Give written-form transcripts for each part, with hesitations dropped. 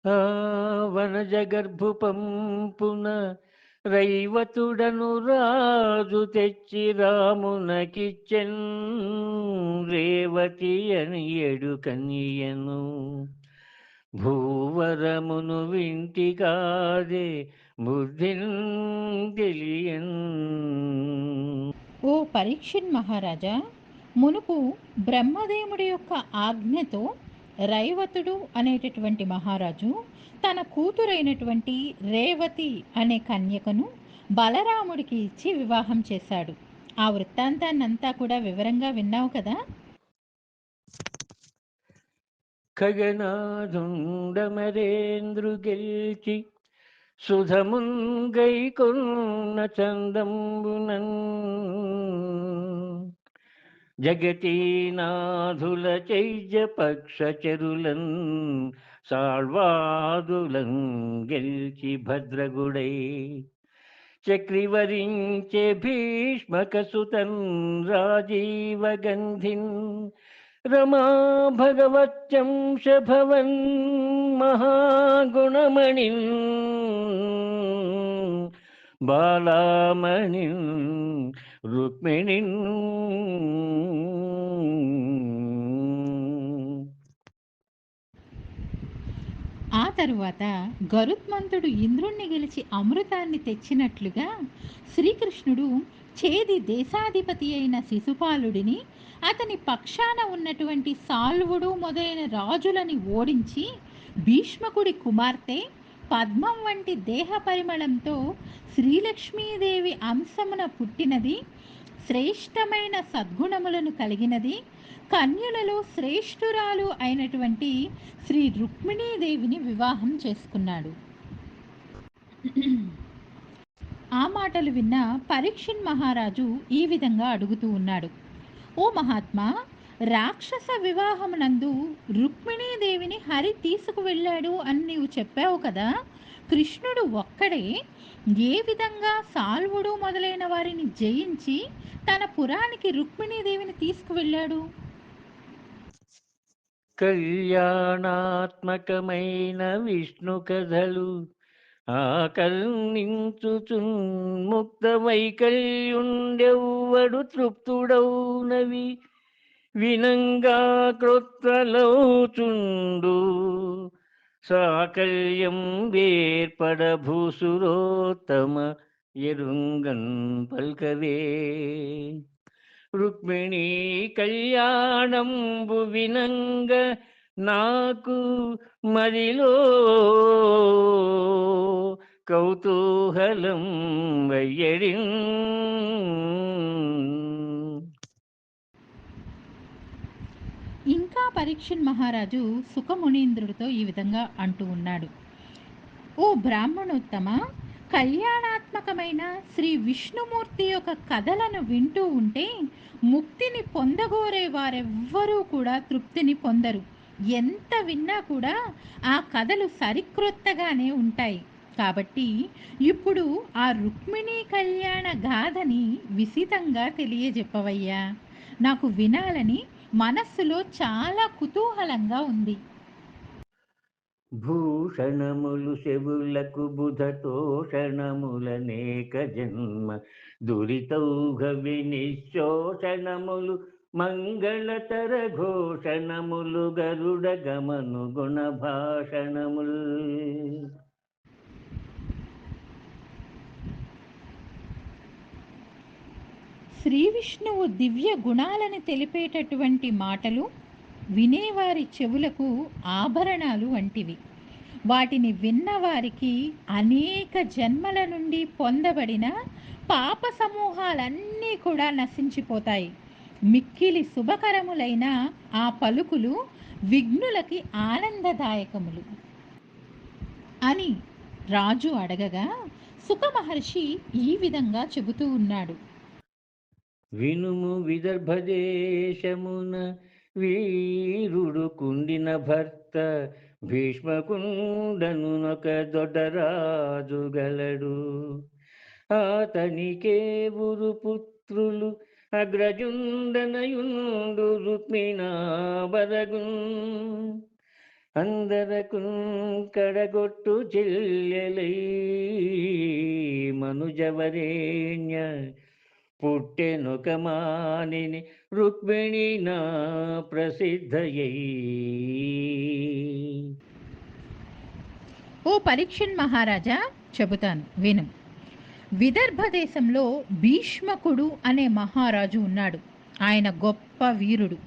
ఆ వనజగర్భు పంపున రైవతుడను రాజు తెచ్చి రామునకిచ్చెన్ రేవతి అని ఎడు కనియను భూవరమును వింటి కాదే బుద్ధిన్ తెలియన్. ఓ పరీక్షిన్ మహారాజా, మునుపు బ్రహ్మదేవుడి యొక్క ఆజ్ఞతో రైవతుడు అనేటటువంటి మహారాజు తన కూతురైనటువంటి రేవతి అనే కన్యకను బలరాముడికి ఇచ్చి వివాహం చేశాడు. ఆ వృత్తాంతాన్నంతా కూడా వివరంగా విన్నావు కదా. ఖగనాథుండమరేంద్రు గెల్చి సుధమున్ గైకొన్న చందంబునన్ జగతీనాథుల చైజ పక్షచరులన్ సాళ్వాదులన్ గెల్చి భద్రగుడై చక్రివరించే భీష్మకసుతన్ రాజీవ గంధిన్ రమా భగవచ్చంశ భవన్ మహాగుణమణిన్ బాలామణిన్ రుక్మిణిన్. ఆ తరువాత గరుత్మంతుడు ఇంద్రుణ్ణి గెలిచి అమృతాన్ని తెచ్చినట్లుగా శ్రీకృష్ణుడు చేది దేశాధిపతి అయిన శిశుపాలుడిని, అతని పక్షాన ఉన్నటువంటి సాల్వుడు మొదలైన రాజులని ఓడించి భీష్మకుడి కుమార్తె పద్మం వంటి దేహ పరిమళంతో శ్రీలక్ష్మీదేవి అంశమున పుట్టినది, శ్రేష్టమైన సద్గుణములను కలిగినది, కన్యలలో శ్రేష్ఠురాలు అయినటువంటి శ్రీ రుక్మిణీదేవిని వివాహం చేసుకున్నాడు. ఆ మాటలు విన్న పరీక్షిన్ మహారాజు ఈ విధంగా అడుగుతూ ఉన్నాడు: ఓ మహాత్మా, రాక్షస వివాహమునందు రుక్మిణీదేవిని హరి తీసుకువెళ్ళాడు అని నీవు చెప్పావు కదా. కృష్ణుడు ఒక్కడే ఏ విధంగా సాల్వుడు మొదలైన వారిని జయించి తన పురానికి రుక్మిణీదేవిని తీసుకువెళ్ళాడు? కళ్యాణాత్మకమైన విష్ణు కథలు ఆకర్ణించుచున్ ముక్త వైకల్యుండెవ్వడు తృప్తుడౌనవి వినంగా క్రొత్తలౌచుండు సాకల్యం వేర్పడ భూసురోత్తమ ఎరుంగన్ పల్కవే రుక్మిణీ కళ్యాణంబు వినంగ నాకు మదిలో కౌతూహలం వయ్యడిన్. ఇంకా పరీక్షిన్ మహారాజు సుఖమునీంద్రుడితో ఈ విధంగా అంటూ ఉన్నాడు: ఓ బ్రాహ్మణోత్తమ, కళ్యాణాత్మకమైన శ్రీ విష్ణుమూర్తి యొక్క కథలను వింటూ ఉంటే ముక్తిని పొందగోరే వారెవ్వరూ కూడా తృప్తిని పొందరు. ఎంత విన్నా కూడా ఆ కథలు సరిక్రొత్తగానే ఉంటాయి. కాబట్టి ఇప్పుడు ఆ రుక్మిణీ కళ్యాణ గాథని విసితంగా తెలియజెప్పవయ్యా. నాకు వినాలని మనస్సులో చాలా కుతూహలంగా ఉంది. భూషణములు శవులకు బుధతోషణములనేక జన్మ దురితౌఘ వినిశోషణములు మంగళతర ఘోషణములు గరుడ గమను గుణ భాషణముల్. శ్రీ విష్ణువు దివ్య గుణాలను తెలిపేటటువంటి మాటలు వినేవారి చెవులకు ఆభరణాలు వంటివి. వాటిని విన్నవారికి అనేక జన్మల నుండి పొందబడిన పాప సమూహాలన్నీ కూడా నశించిపోతాయి. మిక్కిలి శుభకరములైన ఆ పలుకులు విఘ్నులకి ఆనందదాయకములు అని రాజు అడగగా సుఖ మహర్షి ఈ విధంగా చెబుతూ ఉన్నాడు: వినుము విదర్భదేశమున వీరుడు కుండిన భర్త భీష్మకుండనునొక దొడ్డరాజు గలడు. అతనికేవురు పుత్రులు అగ్రజుండనయుండు రుక్మిణాబరగున్ అందరకు కడగొట్టు చెల్లెలై మనుజవరేణ్య పుట్టెనొక మానిని రుక్మిణి నా ప్రసిద్ధయై. ఓ పరీక్షన్ మహారాజా, చెబుతాను విను. విదర్భ దేశంలో భీష్మకుడు అనే మహారాజు ఉన్నాడు. ఆయన గొప్ప వీరుడు.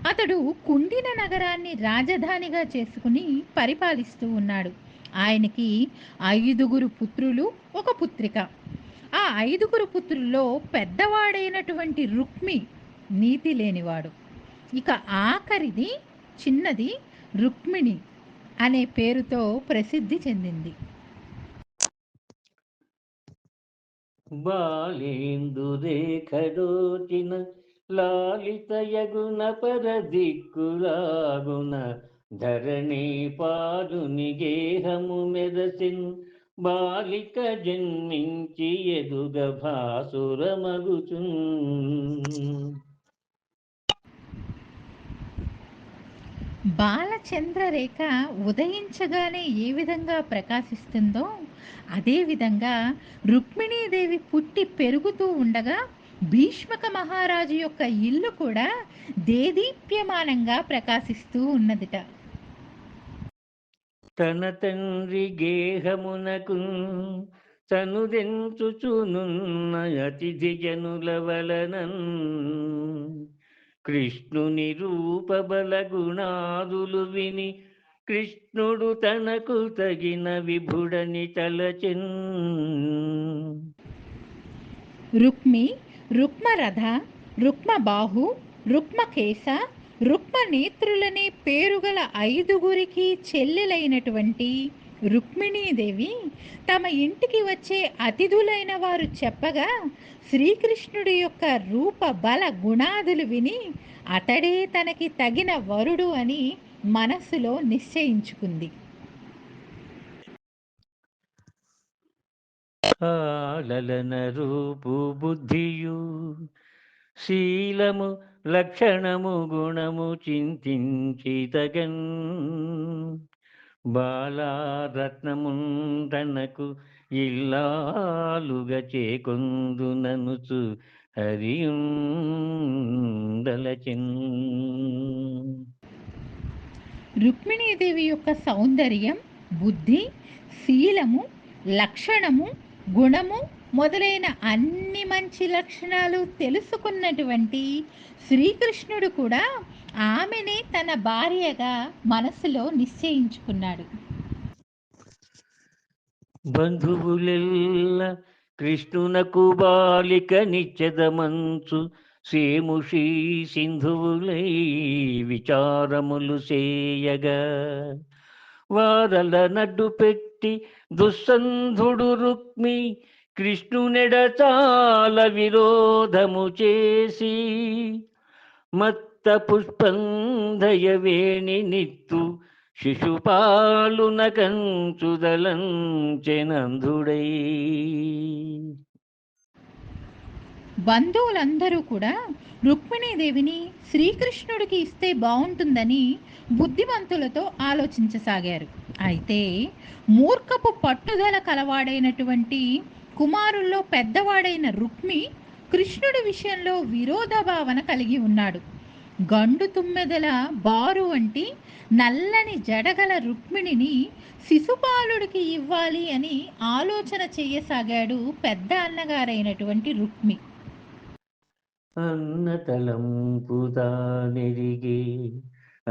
అతడు కుండిన నగరాన్ని రాజధానిగా చేసుకుని పరిపాలిస్తూ ఉన్నాడు. ఆయనకి 5 పుత్రులు, 1 పుత్రిక. ఆ 5 పుత్రుల్లో పెద్దవాడైనటువంటి రుక్మి నీతి లేనివాడు. ఇక ఆఖరిది చిన్నది రుక్మిణి అనే పేరుతో ప్రసిద్ధి చెందింది. బాలేందురేఖడోచిన లాలితయగుణ పరదిక్కులాగున ధరణి పాడుని గేహము మెరసిన్ బాలిక జన్మించి ఎదుగ భాసురమగుచున్. బాలచంద్రరేఖ ఉదయించగానే ఏ విధంగా ప్రకాశిస్తుందో అదేవిధంగా రుక్మిణీదేవి పుట్టి పెరుగుతూ ఉండగా భీష్మక మహారాజు యొక్క ఇల్లు కూడా దేదీప్యమానంగా ప్రకాశిస్తూ ఉన్నదిట. తన తండ్రి గేహమునకు తనుదెంచుచునున్న అతిథి జనుల వలనన్ కృష్ణుని రూపబల గుణాదులు విని కృష్ణుడు తనకు తగిన విభుడని తలచెన్. రుక్మి, రుక్మరథ, రుక్మబాహు, రుక్మకేశ, రుక్మనేత్రులనే పేరుగల 5 చెల్లెలైనటువంటి రుక్మిణీదేవి తమ ఇంటికి వచ్చే అతిథులైన వారు చెప్పగా శ్రీకృష్ణుడి యొక్క రూప బల గుణాదులు విని అతడే తనకి తగిన వరుడు అని మనస్సులో నిశ్చయించుకుంది. లలన రూపు బుద్ధియు శీలము లక్షణము గుణము చింతించి తగన్ బాలారత్నముండనకు ఇల్లాలుగా చేకొందుననుచు హరియుండలచిన్. రుక్మిణీదేవి యొక్క సౌందర్యం, బుద్ధి, శీలము, లక్షణము, గుణము మొదలైన అన్ని మంచి లక్షణాలు తెలుసుకున్నటువంటి శ్రీకృష్ణుడు కూడా ఆమెనే తన భార్యగా మనసులో నిశ్చయించుకున్నాడు. బంధువులెల్ల కృష్ణునకు బాలిక నిత్యదమంచు సేముషీ సింధువులై విచారములు చేయగా వారల నడ్డు పెట్టి దుస్సంధుడు రుక్మి కృష్ణునెడ చాలా విరోధము చేసి మత్త పుష్పందయవేణి నిత్తు శిశుపాలున కంచుదలంచెనందుడై. బంధువులందరూ కూడా రుక్మిణీదేవిని శ్రీకృష్ణుడికి ఇస్తే బాగుంటుందని బుద్ధిమంతులతో ఆలోచించసాగారు. అయితే మూర్ఖపు పట్టుదల కలవాడైనటువంటి కుమారుల్లో పెద్దవాడైన రుక్మి కృష్ణుడి విషయంలో విరోధ భావన కలిగి ఉన్నాడు. గండు తుమ్మెదల బారు వంటి నల్లని జడగల రుక్మిణిని శిశుపాలుడికి ఇవ్వాలి అని ఆలోచన చేయసాగాడు పెద్ద అన్నగారైనటువంటి రుక్మి. అన్నతలంపుతానెరిగి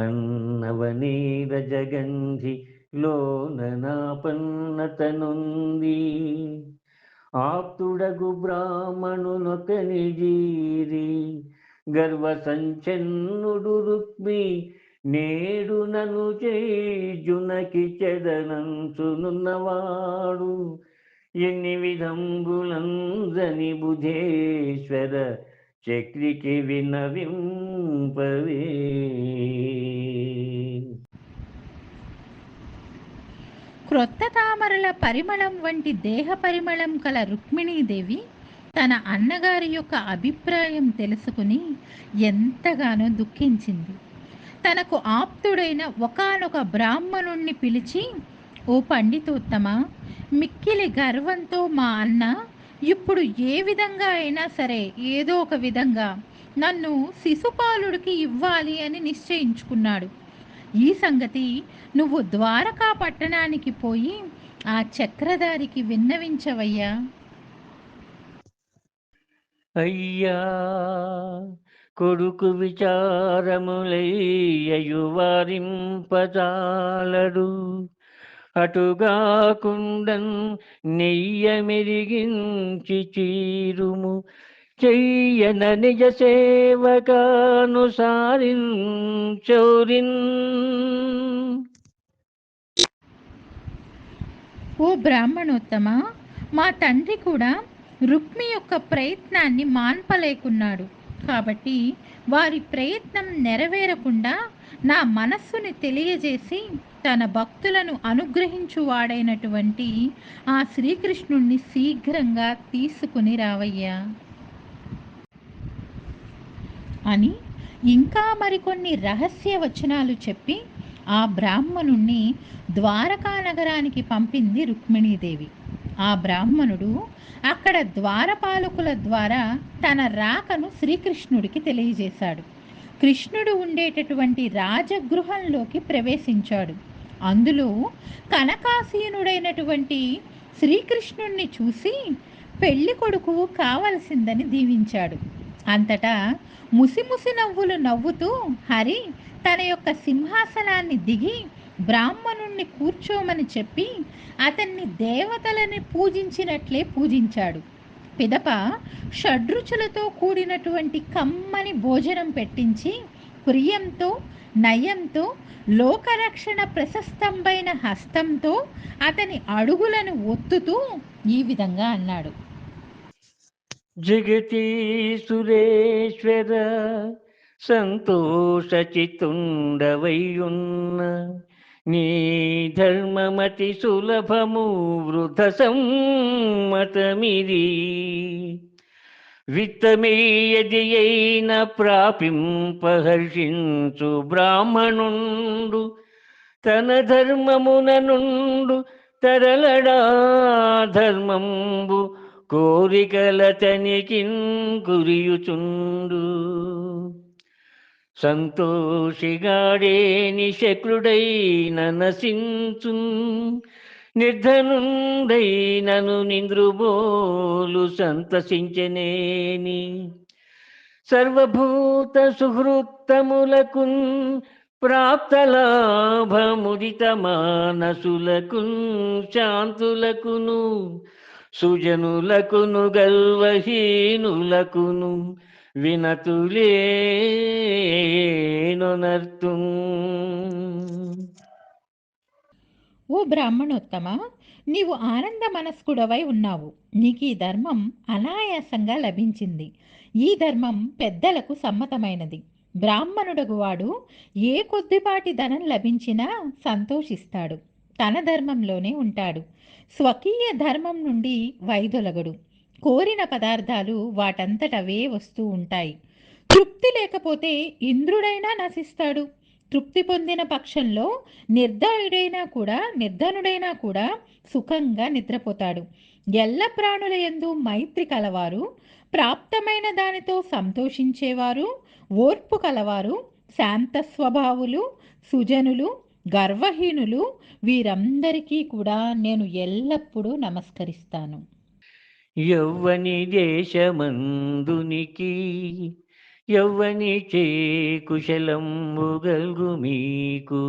అన్నవనీర జగంధి లోననాపన్నతనుంది ఆప్తుడగు బ్రాహ్మణునొకని జీరి గర్వ సంచన్నుడు రుక్మి నేడు నను చేజునకి చెదనంచునున్నవాడు ఎన్ని విధంబులందని బుధేశ్వర చక్రికి వినవింపవే. క్రొత్త తామరల పరిమళం వంటి దేహ పరిమళం కల రుక్మిణీదేవి తన అన్నగారి యొక్క అభిప్రాయం తెలుసుకుని ఎంతగానో దుఃఖించింది. తనకు ఆప్తుడైన ఒకానొక బ్రాహ్మణుణ్ణి పిలిచి, ఓ పండితోత్తమ, మిక్కిలి గర్వంతో మా అన్న ఇప్పుడు ఏ విధంగా అయినా సరే ఏదో ఒక విధంగా నన్ను శిశుపాలుడికి ఇవ్వాలి అని నిశ్చయించుకున్నాడు. ఈ సంగతి నువ్వు ద్వారకా పట్టణానికి పోయి ఆ చక్రధారికి విన్నవించవయ్యా. అయ్యా కొడుకు విచారములయ్యయు వారింపజాలడు, అటుగాకుండన్ నెయ్య మెరిగించి చీరుము చెయ్యన నిజ సేవకానుసారిన్ చౌరిన్. ఓ బ్రాహ్మణోత్తమ, మా తండ్రి కూడా రుక్మి యొక్క ప్రయత్నాన్ని మాన్పలేకున్నాడు. కాబట్టి వారి ప్రయత్నం నెరవేరకుండా నా మనస్సుని తెలియజేసి తన భక్తులను అనుగ్రహించువాడైనటువంటి ఆ శ్రీకృష్ణుణ్ణి శీఘ్రంగా తీసుకుని రావయ్యా అని ఇంకా మరికొన్ని రహస్య వచనాలు చెప్పి ఆ బ్రాహ్మణుణ్ణి ద్వారకా నగరానికి పంపింది రుక్మిణీదేవి. ఆ బ్రాహ్మణుడు అక్కడ ద్వారపాలకుల ద్వారా తన రాకను శ్రీకృష్ణుడికి తెలియజేశాడు. కృష్ణుడు ఉండేటటువంటి రాజగృహంలోకి ప్రవేశించాడు. అందులో కనకాసీనుడైనటువంటి శ్రీకృష్ణుణ్ణి చూసి పెళ్లి కొడుకు కావలసిందని దీవించాడు. అంతటా ముసిముసి నవ్వులు నవ్వుతూ హరి తన యొక్క సింహాసనాన్ని దిగి బ్రాహ్మణుణ్ణి కూర్చోమని చెప్పి అతన్ని దేవతలని పూజించినట్లే పూజించాడు. పిదప షడ్రుచులతో కూడినటువంటి కమ్మని భోజనం పెట్టించి ప్రియంతో నయంతో లోకరక్షణ ప్రశస్తంబైన హస్తంతో అతని అడుగులను ఒత్తుతూ ఈ విధంగా అన్నాడు. జగతి సురేశ్వర సంతోషచితుండవయ్యున్న నీ ధర్మమతి సులభము వృధ సమ్మతమిది. విత్తమేయది అయిన ప్రాపింపహర్షించు బ్రాహ్మణుండు తన ధర్మమున నుండు తరలడా ధర్మంబు కోరికలతనికి గురియుచుండు. సంతోషిగాడే నిశక్రుడైన నశించు, నిర్ధనుండైనను నింద్రుబోలు సంతసించనేని. సర్వభూత సుహృత్తములకు ప్రాప్తలాభముదిత మానసులకు శాంతులకును సుజనులకును గర్వహీనులకును వినతులేనొనర్తు. ఓ బ్రాహ్మణోత్తమ, నీవు ఆనంద మనస్కుడవై ఉన్నావు. నీకు ఈ ధర్మం అనాయాసంగా లభించింది. ఈ ధర్మం పెద్దలకు సమ్మతమైనది. బ్రాహ్మణుడగు వాడు ఏ కొద్దిపాటి ధనం లభించినా సంతోషిస్తాడు. తన ధర్మంలోనే ఉంటాడు. స్వకీయ ధర్మం నుండి వైదొలగడు. కోరిన పదార్థాలు వాటంతటవే వస్తూ ఉంటాయి. తృప్తి లేకపోతే ఇంద్రుడైనా నశిస్తాడు. తృప్తి పొందిన పక్షంలో నిర్ధనుడైనా కూడా సుఖంగా నిద్రపోతాడు. ఎల్ల ప్రాణుల యందు మైత్రి కలవారు, ప్రాప్తమైన దానితో సంతోషించేవారు, ఓర్పు కలవారు, శాంత స్వభావులు, సుజనులు, గర్వహీనులు, వీరందరికీ కూడా నేను ఎల్లప్పుడూ నమస్కరిస్తాను. యవ్వని దేశమందునికి యవ్వని చే కుశలంబు గల్గు మీకు.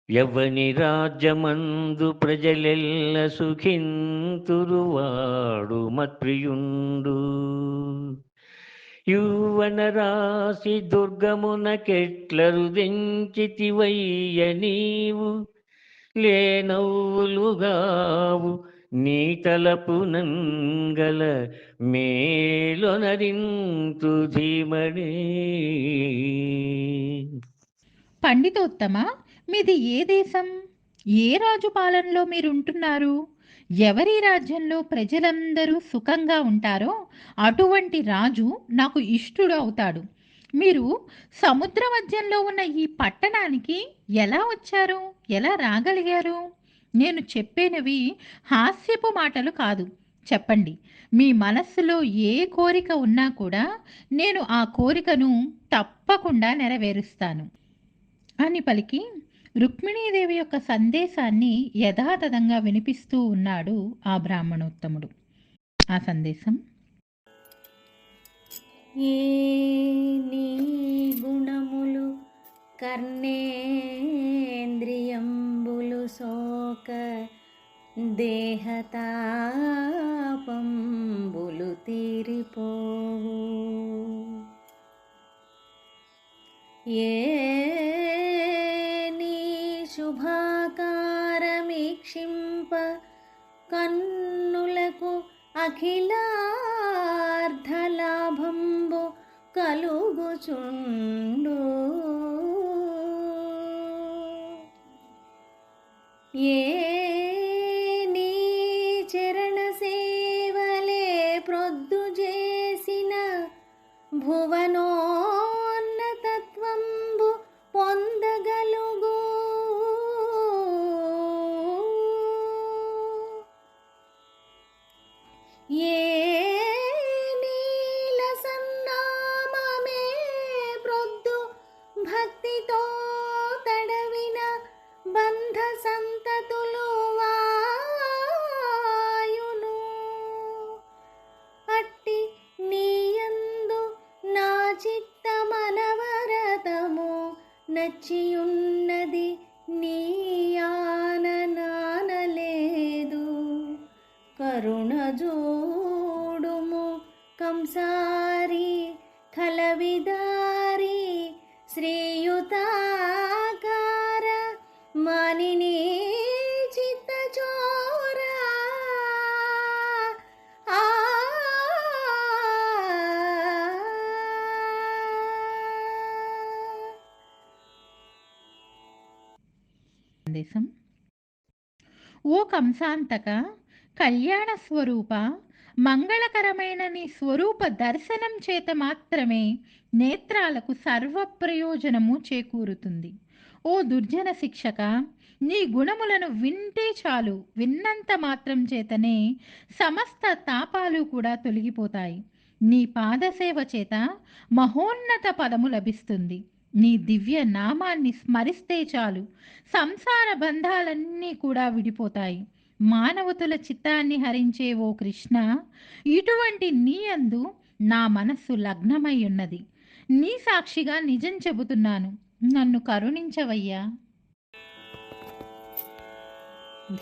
యవ్వని రాజ్యమందు ప్రజలెల్ల సుఖింతురువాడు మత్ప్రియుండు. యౌవన రాశి దుర్గమునకెట్లరుదించితివయ్య నీవు. లేనవ్వులుగావు నీ తలపు నంగల మేలొనరింతు ధీమడే. పండితోత్తమ, మీది ఏ దేశం? ఏ రాజు పాలనలో మీరుంటున్నారు? ఎవరి రాజ్యంలో ప్రజలందరూ సుఖంగా ఉంటారో అటువంటి రాజు నాకు ఇష్టుడు అవుతాడు. మీరు సముద్ర మధ్యంలో ఉన్న ఈ పట్టణానికి ఎలా వచ్చారు? ఎలా రాగలిగారు? నేను చెప్పేనవి హాస్యపు మాటలు కాదు. చెప్పండి. మీ మనస్సులో ఏ కోరిక ఉన్నా కూడా నేను ఆ కోరికను తప్పకుండా నెరవేరుస్తాను అని పలికి రుక్మిణీదేవి యొక్క సందేశాన్ని యథాతథంగా వినిపిస్తూ ఉన్నాడు ఆ బ్రాహ్మణోత్తముడు. ఆ సందేశం: ఏ నీ గుణములు కర్ణేంద్రియంబులు సోక దేహతాపంబులు తీరిపోవు. ఏ నీ శుభాకారమీక్షింప కన్నులకు అఖిలార్థలాభంబు కలుగుచుండు. ఏ నీ చరణ సేవలే ప్రొద్దు చేసిన భువనోన్నతత్వంబు పొందగలుగు. ఏ నీల సన్నామమే ప్రొద్దు భక్తితో తడవిన బంధ సంతతులు వాయును. అట్టి నీయందు నా చిత్తమనవరతము నచ్చియున్నది నీ ఆననానలేదు. కరుణ జోడుము కంసారి ఖలవిదారి శ్రీయుతాకార మానిని చిత్తచోరా. ఆ సందేశం: ఓ కంసాంతక, కళ్యాణ స్వరూప, మంగళకరమైన నీ స్వరూప దర్శనం చేత మాత్రమే నేత్రాలకు సర్వ ప్రయోజనము చేకూరుతుంది. ఓ దుర్జన శిక్షక, నీ గుణములను వింటే చాలు, విన్నంత మాత్రం చేతనే సమస్త తాపాలు కూడా తొలగిపోతాయి. నీ పాదసేవ చేత మహోన్నత పదము లభిస్తుంది. నీ దివ్య నామాన్ని స్మరిస్తే చాలు, సంసార బంధాలన్నీ కూడా విడిపోతాయి. మానవతుల చిత్తాన్ని హరించే ఓ కృష్ణ, ఇటువంటి నీ యందు నా మనస్సు లగ్నమై ఉన్నది. నీ సాక్షిగా నిజం చెబుతున్నాను, నన్ను కరుణించవయ్యా.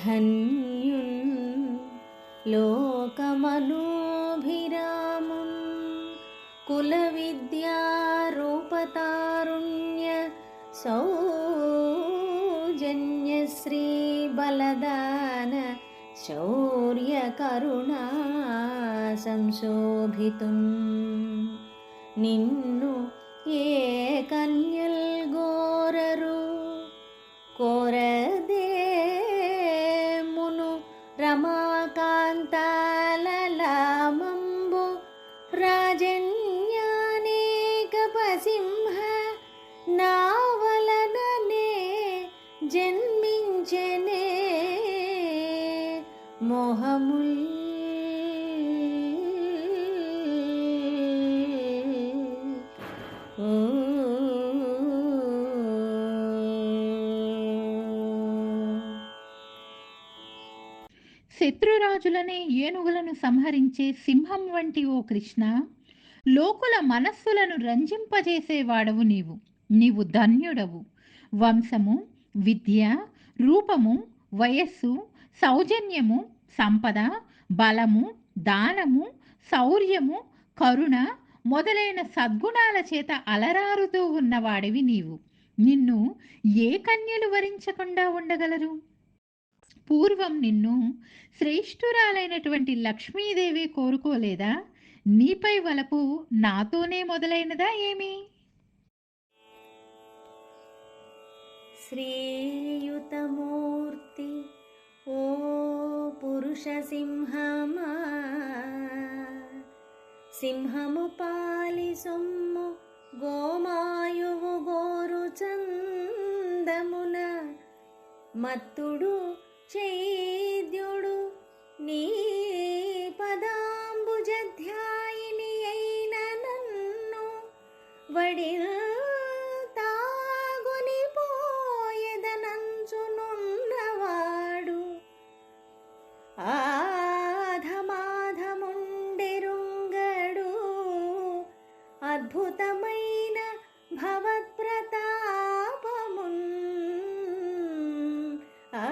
ధన్యున్ లోకమనోభిరామున్ కుల విద్యారూపతారుణ్య సౌజన్య శ్రీ బలదాన శౌర్య కరుణా సంశోభితున్. నిన్ను ఏ కన్యల్ గోరరు కోరదేమును రమాకాంతాలలామంబు రాజన్యానేక పసింహ నా వలననే జన్మించెనే మోహముల్. శత్రురాజులనే ఏనుగులను సంహరించే సింహం వంటి ఓ కృష్ణ, లోకుల మనస్సులను రంజింపజేసేవాడవు నీవు. నీవు ధన్యుడవు. వంశము, విద్య, రూపము, వయస్సు, సౌజన్యము, సంపద, బలము, దానము, శౌర్యము, కరుణ మొదలైన సద్గుణాల చేత అలరారుతూ ఉన్నవాడివి నీవు. నిన్ను ఏ కన్యలు వరించకుండా ఉండగలరు? పూర్వం నిన్ను శ్రేష్ఠురాలైనటువంటి లక్ష్మీదేవి కోరుకోలేదా? నీపై వలపు నాతోనే మొదలైనదా ఏమి? శ్రీయుతమూర్తి ఓ పురుష సింహమా, సింహము పాలి సొమ్ము గోమాయువు గోరు చందమున మత్తుడు చైద్యుడు నీ పదాంబుజధ్యాయిని అయిన నన్ను వడి తాగుని పోయెదనంచునున్నవాడు ఆధమాధముండెరుంగడు అద్భుతమైన భవత్ప్రతాపమున్ ఆ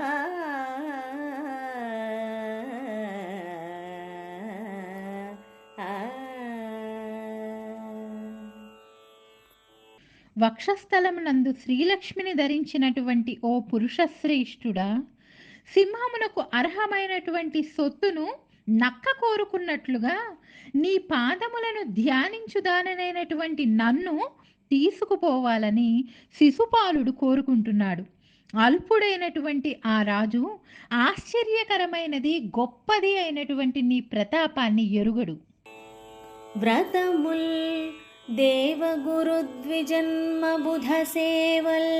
వక్షస్థలమునందు శ్రీలక్ష్మిని ధరించినటువంటి ఓ పురుషశ్రేష్ఠుడా, సింహమునకు అర్హమైనటువంటి సొత్తును నక్క కోరుకున్నట్లుగా నీ పాదములను ధ్యానించుదానైనటువంటి నన్ను తీసుకుపోవాలని శిశుపాలుడు కోరుకుంటున్నాడు. అల్పుడైనటువంటి ఆ రాజు ఆశ్చర్యకరమైనది గొప్పది అయినటువంటి నీ ప్రతాపాన్ని ఎరుగడు. వ్రతముల్ దేవగురు ద్విజన్మ బుధ సేవల్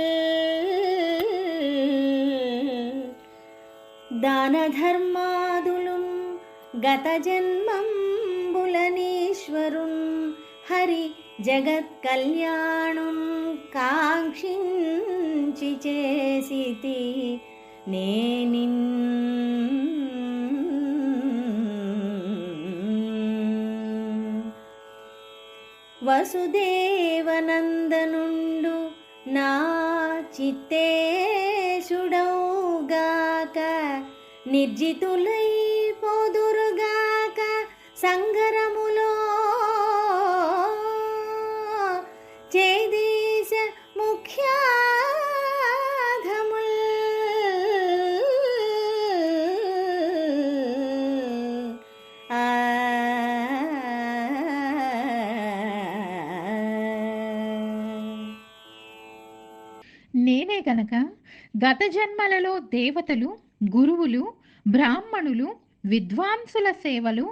దాన ధర్మాదులున్ గత జన్మంబులనీశ్వరున్ హరి జగత్ కళ్యాణున్ కాంక్షించి చేసితి నేనిన్ వసుదేవనందనుండు నా చిత్తేశుడౌగాక నిర్జితులై పోదురుగాక సంగరములో చేదీశ ముఖ్యాధముల్ ఆ నేనే గనక గత జన్మలలో దేవతలు, గురువులు, బ్రాహ్మణులు, విద్వాంసుల సేవలు,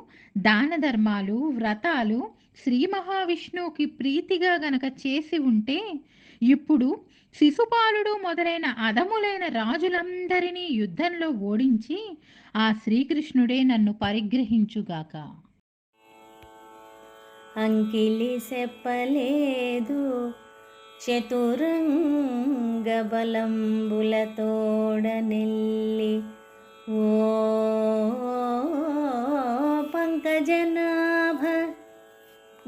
దాన ధర్మాలు, వ్రతాలు శ్రీ మహావిష్ణువుకి ప్రీతిగా గనక చేసి ఉంటే ఇప్పుడు శిశుపాలుడు మొదలైన అధములైన రాజులందరినీ యుద్ధంలో ఓడించి ఆ శ్రీకృష్ణుడే నన్ను పరిగ్రహించుగాక. అంకిలి చెప్పలేదు చతురంగ బలంబులతోడ నెల్లి ఓ పంకజనాభ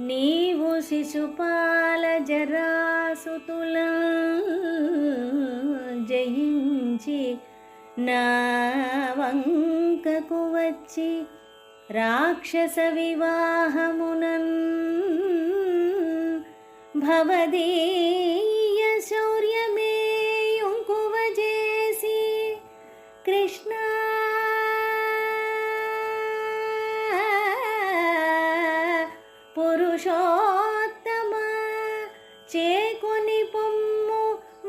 నీవు శిశుపాల జరాసుతుల జయించి నా వంకకు వచ్చి రాక్షస వివాహమునన్ భవదీయ శౌర్యమేయుంకువ చేసి కృష్ణ పురుషోత్తమ చేకొని పొమ్ము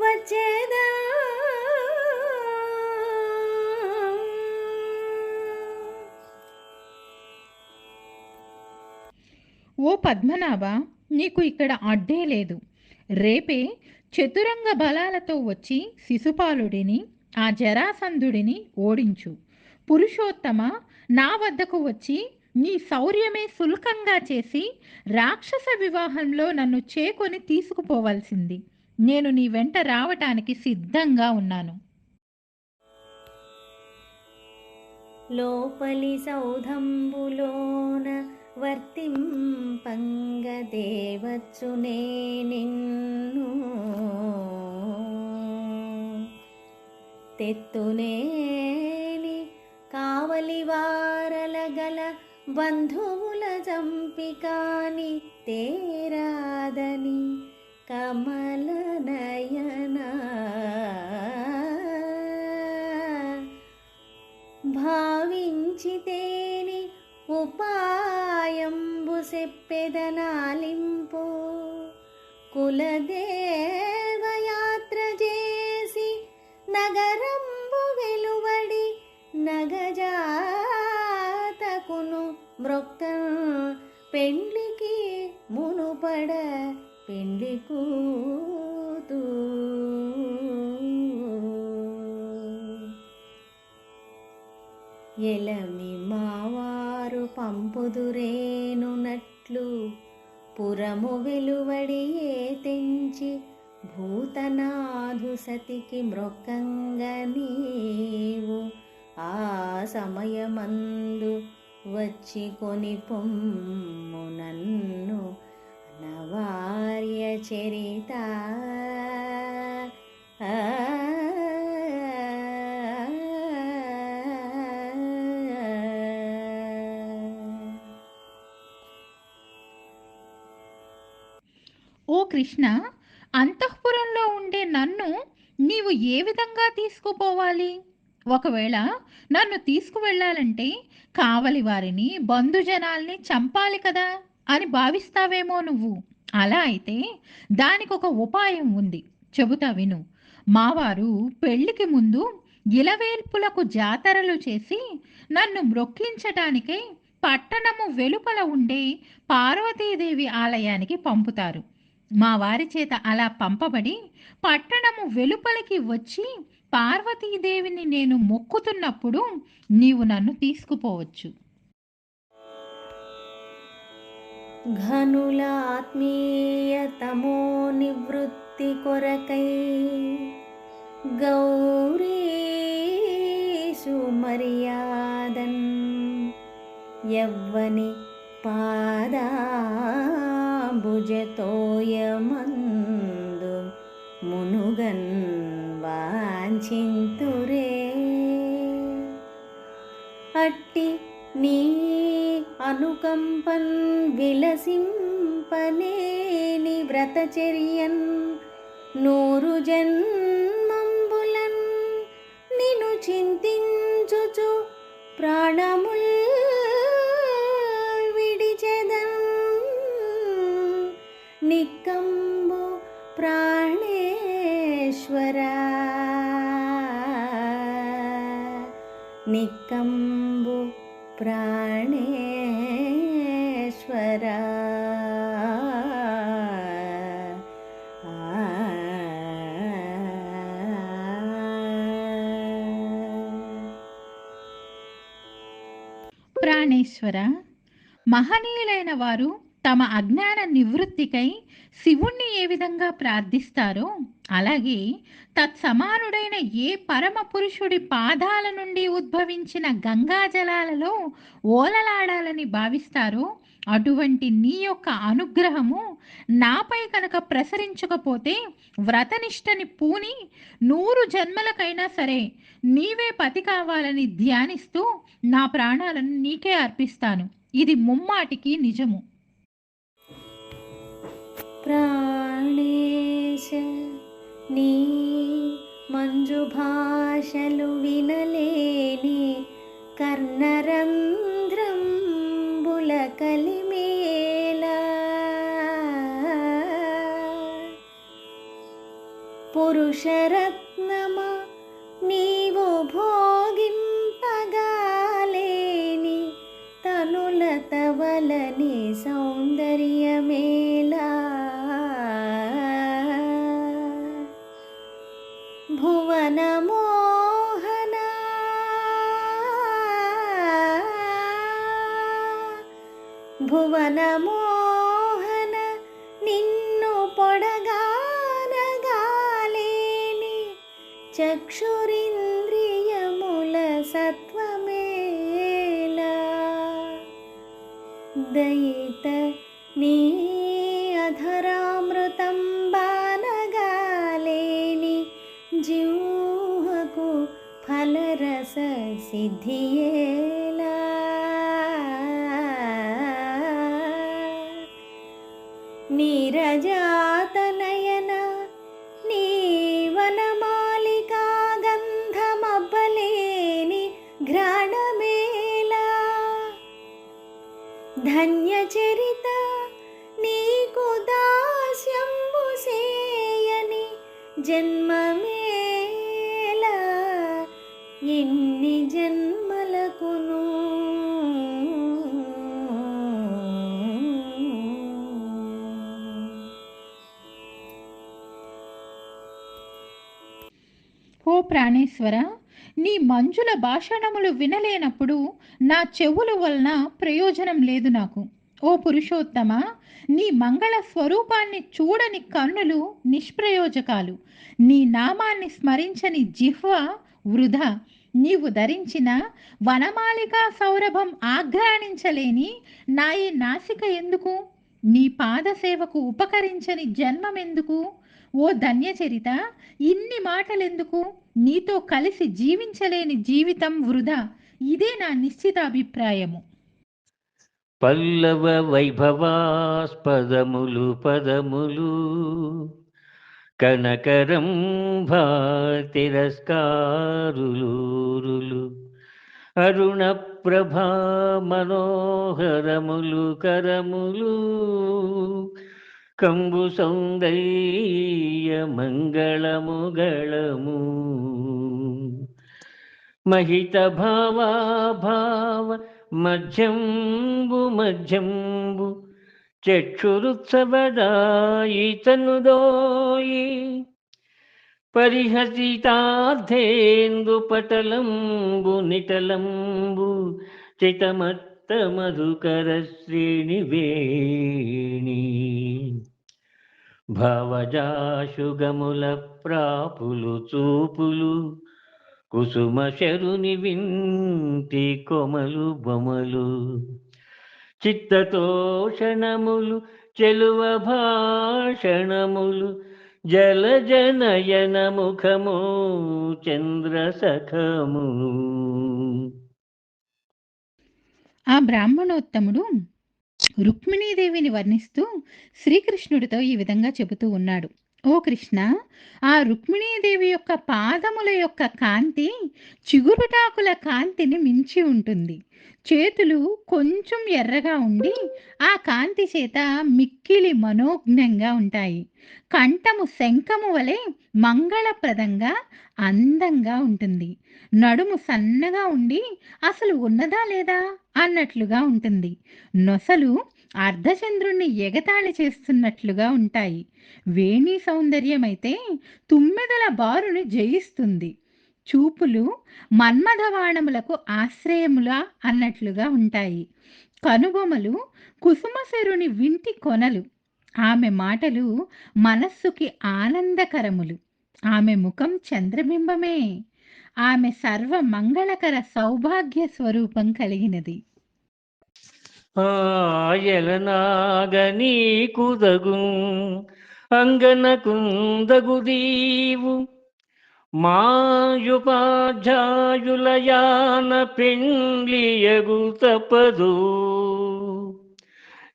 వచ్చేదా. ఓ పద్మనాభ, నీకు ఇక్కడ అడ్డే లేదు. రేపే చతురంగ బలాలతో వచ్చి శిశుపాలుడిని, ఆ జరాసంధుడిని ఓడించు. పురుషోత్తమ, నా వద్దకు వచ్చి నీ శౌర్యమే సుల్కంగా చేసి రాక్షస వివాహంలో నన్ను చేకొని తీసుకుపోవలసింది. నేను నీ వెంట రావటానికి సిద్ధంగా ఉన్నాను. లోపలి సౌధంబులోన వర్తింపంగ దేవచ్చునే నిన్ను తెత్తునేని కావలి వారల గల బంధువుల చంపికాని తేరాదని కమల నయన భావించితేని ఉపాయంబు సెప్పెదనాలింపు కులదేవయాత్ర చేసి నగరంబు వెలువడి కూతూ ఎలమి మావారు పంపుదురేనునట్లు పురము వెలువడి ఏ తెంచి భూతనాథు సతికి మ్రొక్కంగ నీవు ఆ సమయమందు వచ్చి కొని పొమ్ము నన్ను నవార్య చరిత ఓ కృష్ణ, అంతఃపురంలో ఉండే నన్ను నీవు ఏ విధంగా తీసుకుపోవాలి? ఒకవేళ నన్ను తీసుకువెళ్ళాలంటే కావలి వారిని, బంధుజనాల్ని చంపాలి కదా అని భావిస్తావేమో నువ్వు. అలా అయితే దానికి ఒక ఉపాయం ఉంది, చెబుతా విను. మావారు పెళ్లికి ముందు ఇలవేల్పులకు జాతరలు చేసి నన్ను మ్రొక్కించటానికై పట్టణము వెలుపల ఉండే పార్వతీదేవి ఆలయానికి పంపుతారు. మా వారి చేత అలా పంపబడి పట్టణము వెలుపలికి వచ్చి పార్వతీదేవిని నేను మొక్కుతున్నప్పుడు నీవు నన్ను తీసుకుపోవచ్చు. ఘనుల ఆత్మీయతమో నివృత్తి కొరకై గౌరీసు మర్యాదన్ యవ్వని పాదాంబుజతోయమందు మునుగన్ వాంఛింతురే అట్టి నీ అనుకంపన్ విలసింపనేని వ్రతచర్యన్ నూరు జన్మంబులన్ నిను చింతించుచు ప్రాణముల్ విడిచెదన్ నిక్కంబు ప్రాణేశ్వరా నిక్కంబు ప్రాణేశ్వరా ప్రాణేశ్వర, మహనీయులైన వారు తమ అజ్ఞాన నివృత్తికై శివుణ్ణి ఏ విధంగా ప్రార్థిస్తారో అలాగే తత్సమానుడైన ఏ పరమ పురుషుడి పాదాల నుండి ఉద్భవించిన గంగాజలాలలో ఓలలాడాలని భావిస్తారో అటువంటి నీ యొక్క అనుగ్రహము నాపై కనుక ప్రసరించకపోతే వ్రతనిష్టని పూని 100 జన్మలకైనా సరే నీవే పతి కావాలని ధ్యానిస్తూ నా ప్రాణాలను నీకే అర్పిస్తాను. ఇది ముమ్మాటికి నిజము. ప్రాణేశ నీ మంజు భాషలు వినలేని కర్ణరంధ్రంబుల కలిమేల పురుషరత్నమా నీవు భోగింపగాలేని తనులత వలని సౌందర్యమేలా భువన మోహన భువన మోహన నిన్ను పొడగానగాలేని చక్షురింద్రియముల సత్వమేలా దయిత నీ అధరామృతం బానగాలేని జిహ్వకు ఫలరస సిద్ధియేలా నీరజాతనయన నీవనమాలికా గంధమబ్బలేని ఘ్రాణమేలా ధన్యచరిత నీకు దాస్యంబు సేయని జన్మమేలా ఎన్ని జన్మలకును ప్రాణేశ్వర, నీ మంజుల భాషణములు వినలేనప్పుడు నా చెవుల వలన ప్రయోజనం లేదు నాకు. ఓ పురుషోత్తమ, నీ మంగళ స్వరూపాన్ని చూడని కన్నులు నిష్ప్రయోజకాలు. నీ నామాన్ని స్మరించని జిహ్వ వృధా. నీవు ధరించిన వనమాలికా సౌరభం ఆఘ్రాణించలేని నా ఈ నాసిక ఎందుకు? నీ పాదసేవకు ఉపకరించని జన్మమెందుకు? ఓ ధన్యచరిత, ఇన్ని మాటలెందుకు? నీతో కలిసి జీవించలేని జీవితం వృధా. ఇదే నా నిశ్చిత అభిప్రాయము. పల్లవ వైభవాస్పదములు పదములు కనకరంభా తిరస్కారులూరులు అరుణ ప్రభా మనోహరములు కరములు కంబు సౌందర్య మంగళముగళము మహిత భావాభావ మధ్యంబు మధ్యంబు చక్షురుత్సవదాయి తనుదోయి పరిహసితార్థేందు పటలంబు నిటలంబు చితమత్త మధుకర శ్రేణివేణి భావజాశుగముల ప్రాపులు చూపులు కుసుమ శరుని వింటి కొమలు బొమలు చిత్తతోషణములు చెలువ భాషణములు జలజనయన ముఖము చంద్రసఖము. ఆ బ్రాహ్మణోత్తముడు రుక్మిణీదేవిని వర్ణిస్తూ శ్రీకృష్ణుడితో ఈ విధంగా చెబుతూ ఉన్నాడు. ఓ కృష్ణ, ఆ రుక్మిణీదేవి యొక్క పాదముల యొక్క కాంతి చిగురుటాకుల కాంతిని మించి ఉంటుంది. చేతులు కొంచెం ఎర్రగా ఉండి ఆ కాంతి చేత మిక్కిలి మనోజ్ఞంగా ఉంటాయి. కంఠము శంఖము వలె మంగళప్రదంగా అందంగా ఉంటుంది. నడుము సన్నగా ఉండి అసలు ఉన్నదా లేదా అన్నట్లుగా ఉంటుంది. నొసలు అర్ధచంద్రుణ్ణి ఎగతాళి చేస్తున్నట్లుగా ఉంటాయి. వేణి సౌందర్యమైతే తుమ్మెదల బారుని జయిస్తుంది. చూపులు మన్మథవాణములకు ఆశ్రయములా అన్నట్లుగా ఉంటాయి. కనుబొమలు కుసుమశరుని వింటి కొనలు. ఆమె మాటలు మనస్సుకి ఆనందకరములు. ఆమె ముఖం చంద్రబింబమే. ఆమె సర్వ మంగళకర సౌభాగ్య స్వరూపం కలిగినది. ఆయలనాగనీ కుదగు అంగనకుందగుదీవు మాయుపాధ్యాయులయాన పెండ్లియగు తపదు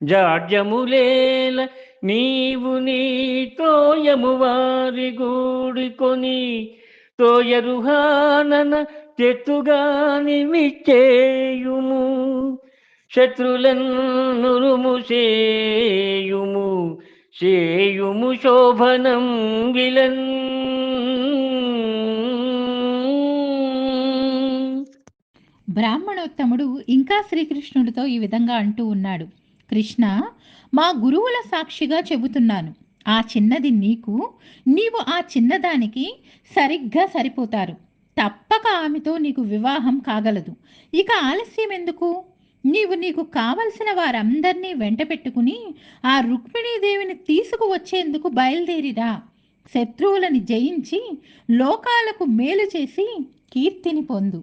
జాడ్యములేల నీవు నీ తోయము వారి గూడికొని తోయరుహానన తెత్తుగాని విచ్చేయుము శత్రులన్నురుము సేయుము సేయుము శోభనం విలన్. బ్రాహ్మణోత్తముడు ఇంకా శ్రీకృష్ణుడితో ఈ విధంగా అంటూ ఉన్నాడు. కృష్ణ, మా గురువుల సాక్షిగా చెబుతున్నాను, ఆ చిన్నది నీకు, నీవు ఆ చిన్నదానికి సరిగ్గా సరిపోతారు. తప్పక ఆమెతో నీకు వివాహం కాగలదు. ఇక ఆలస్యం ఎందుకు? నీకు కావలసిన వారందరినీ వెంట పెట్టుకుని ఆ రుక్మిణీదేవిని తీసుకువచ్చేందుకు బయలుదేరిరా. శత్రువులని జయించి లోకాలకు మేలు చేసి కీర్తిని పొందు.